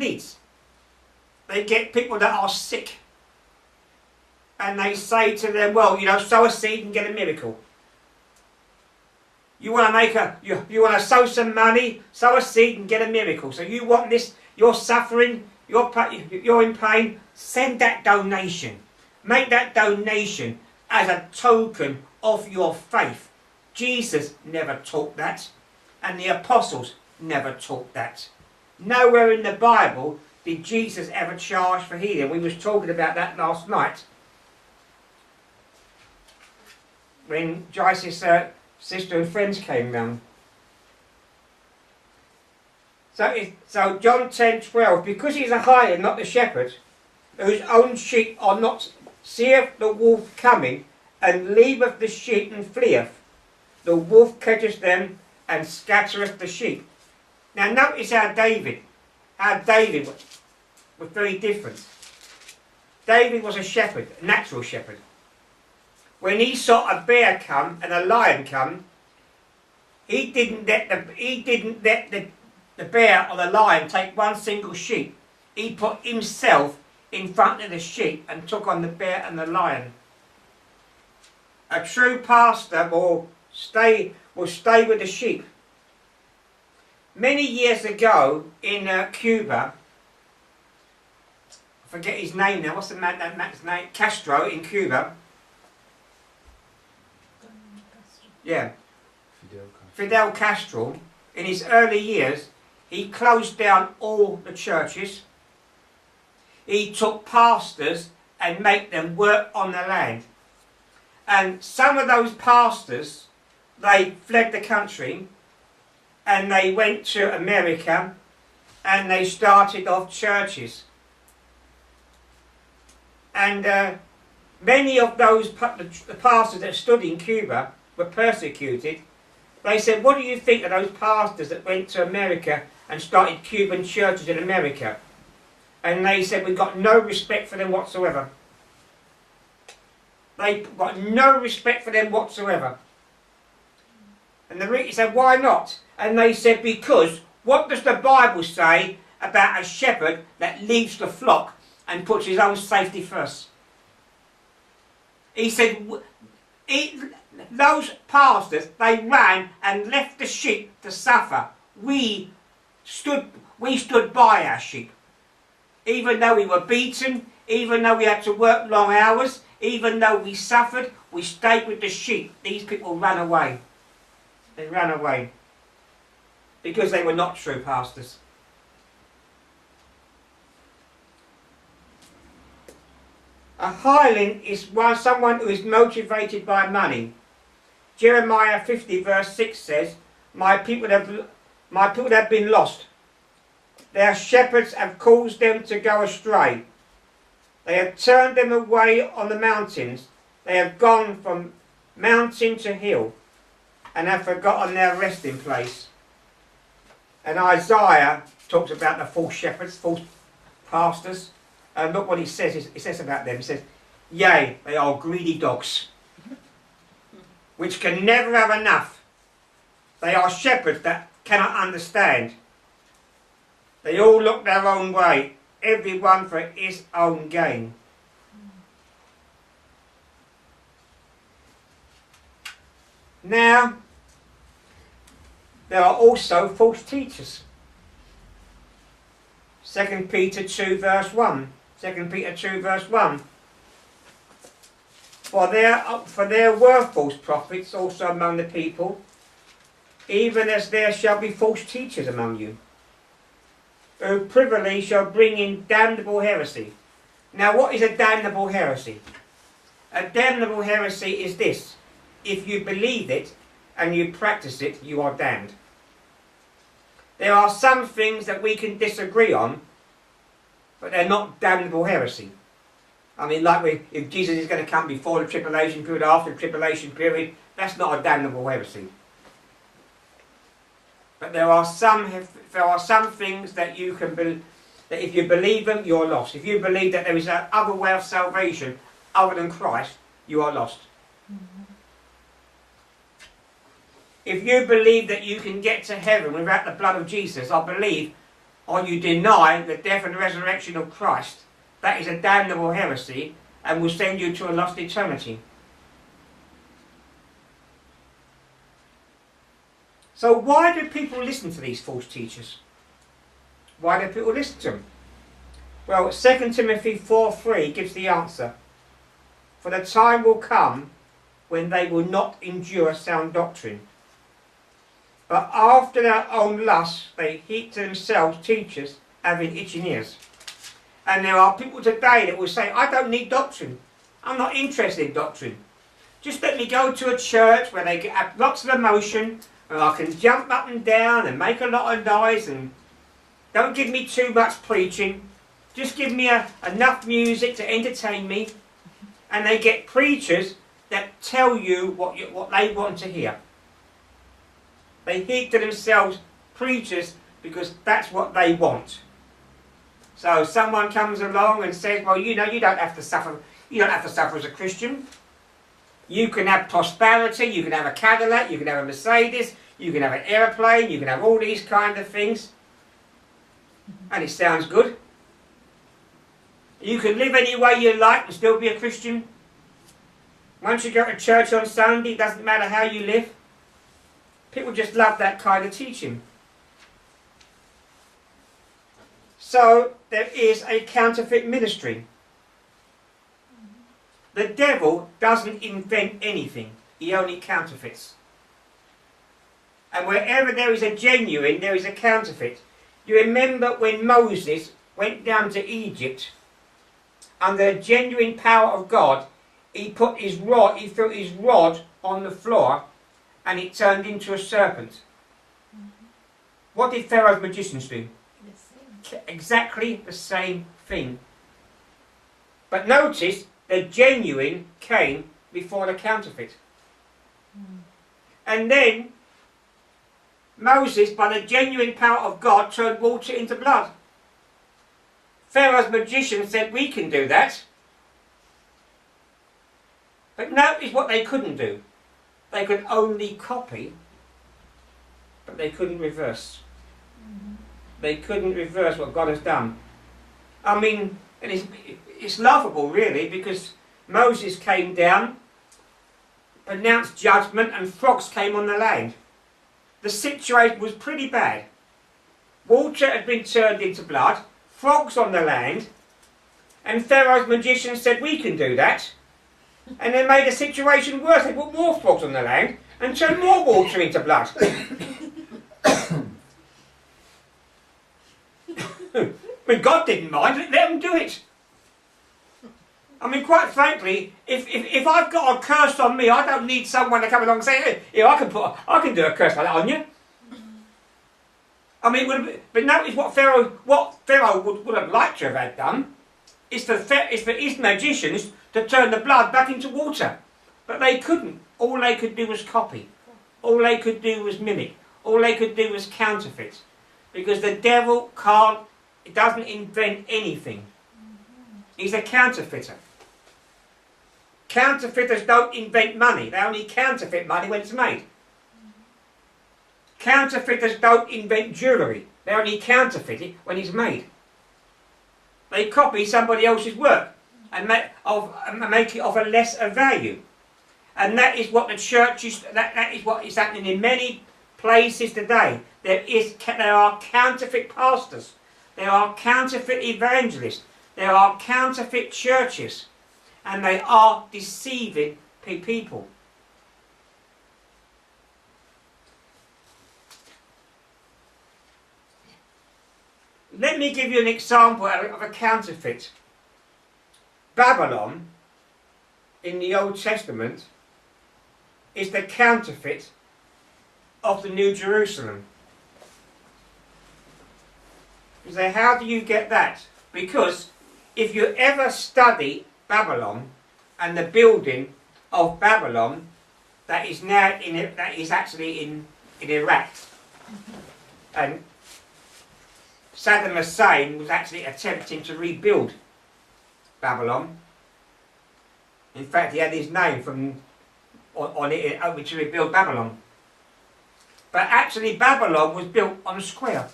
needs. They get people that are sick. And they say to them, well, you know, sow a seed and get a miracle. You want to make you want to sow some money, sow a seed and get a miracle. So you want this, you're suffering, you're in pain, send that donation. Make that donation as a token of your faith. Jesus never taught that, and the apostles never taught that. Nowhere in the Bible did Jesus ever charge for healing. We was talking about that last night when Joyce's sister and friends came round. So John 10:12, because he is a hireling, not the shepherd, whose own sheep are not, seeth the wolf coming, and leaveth the sheep and fleeth. The wolf catcheth them and scattereth the sheep. Now notice how David was very different. David was a shepherd, a natural shepherd. When he saw a bear come and a lion come, he didn't let the bear or the lion take one single sheep. He put himself in front of the sheep and took on the bear and the lion. A true pastor will stay with the sheep. Many years ago in Cuba, I forget his name now, what's that man's name? Castro in Cuba. Yeah. Fidel Castro, in his early years, he closed down all the churches. He took pastors and made them work on the land. And some of those pastors, they fled the country and they went to America and they started off churches. And many of those the pastors that stood in Cuba were persecuted. They said, what do you think of those pastors that went to America and started Cuban churches in America? And they said, we've got no respect for them whatsoever. They've got no respect for them whatsoever. And he said, why not? And they said, because what does the Bible say about a shepherd that leaves the flock and puts his own safety first? He said, those pastors, they ran and left the sheep to suffer. We stood by our sheep. Even though we were beaten, even though we had to work long hours, even though we suffered, we stayed with the sheep. These people ran away. They ran away because they were not true pastors. A hireling is someone who is motivated by money. Jeremiah 50 verse 6 says, my people have been lost. Their shepherds have caused them to go astray. They have turned them away on the mountains. They have gone from mountain to hill and have forgotten their resting place. And Isaiah talks about the false shepherds, false pastors. And look what he says. He says about them. He says, yea, they are greedy dogs, which can never have enough. They are shepherds that cannot understand. They all look their own way, everyone for his own gain. Now, there are also false teachers. 2 Peter 2 verse 1. 2 Peter 2 verse 1. For there were false prophets also among the people, even as there shall be false teachers among you, who privily shall bring in damnable heresy. Now what is a damnable heresy? A damnable heresy is this: if you believe it and you practice it, you are damned. There are some things that we can disagree on, but they're not damnable heresy. I mean, like if Jesus is going to come before the tribulation period, after the tribulation period, that's not a damnable heresy. But there are some things that you can believe, that if you believe them, you're lost. If you believe that there is another way of salvation other than Christ, you are lost. If you believe that you can get to heaven without the blood of Jesus, I believe or you deny the death and resurrection of Christ, that is a damnable heresy and will send you to a lost eternity. So why do people listen to these false teachers? Why do people listen to them? Well, 2 Timothy 4:3 gives the answer. For the time will come when they will not endure sound doctrine, but after their own lusts they heap to themselves teachers having itching ears. And there are people today that will say, I don't need doctrine. I'm not interested in doctrine. Just let me go to a church where they have lots of emotion and I can jump up and down and make a lot of noise, and don't give me too much preaching. Just give me enough music to entertain me. And they get preachers that tell you what they want to hear. They heap to themselves preachers because that's what they want. So someone comes along and says, well, you know, you don't have to suffer. You don't have to suffer as a Christian. You can have prosperity. You can have a Cadillac. You can have a Mercedes. You can have an aeroplane. You can have all these kind of things. And it sounds good. You can live any way you like and still be a Christian. Once you go to church on Sunday, it doesn't matter how you live. People just love that kind of teaching. So there is a counterfeit ministry. The devil doesn't invent anything. He only counterfeits. And wherever there is a genuine, there is a counterfeit. You remember when Moses went down to Egypt, under the genuine power of God, he threw his rod on the floor and it turned into a serpent. What did Pharaoh's magicians do? Exactly the same thing. But notice, the genuine came before the counterfeit. And then Moses, by the genuine power of God, turned water into blood. Pharaoh's magician said, we can do that. But notice what they couldn't do. They could only copy, but they couldn't reverse. They couldn't reverse what God has done. I mean, and it's laughable really, because Moses came down, pronounced judgment, and frogs came on the land. The situation was pretty bad. Water had been turned into blood, frogs on the land, and Pharaoh's magician said, we can do that. And they made the situation worse. They put more frogs on the land and turned more water into blood. I mean, God didn't mind, let them do it. I mean, quite frankly, if I've got a curse on me, I don't need someone to come along and say, hey, yeah, I can do a curse like that on you. I mean, but notice what Pharaoh would have liked to have had done is for his magicians to turn the blood back into water. But they couldn't. All they could do was copy. All they could do was mimic. All they could do was counterfeit. Because the devil doesn't invent anything. He's a counterfeiter. Counterfeiters don't invent money. They only counterfeit money when it's made. Counterfeiters don't invent jewellery. They only counterfeit it when it's made. They copy somebody else's work and make it of a lesser value. And that is what the church is, that is what is happening in many places today. There are counterfeit pastors. There are counterfeit evangelists. There are counterfeit churches. And they are deceiving people. Let me give you an example of a counterfeit. Babylon, in the Old Testament, is the counterfeit of the New Jerusalem. You say, how do you get that? Because if you ever study Babylon and the building of Babylon, that is actually in Iraq, and Saddam Hussein was actually attempting to rebuild Babylon. In fact, he had his name on it to rebuild Babylon. But actually Babylon was built on a square.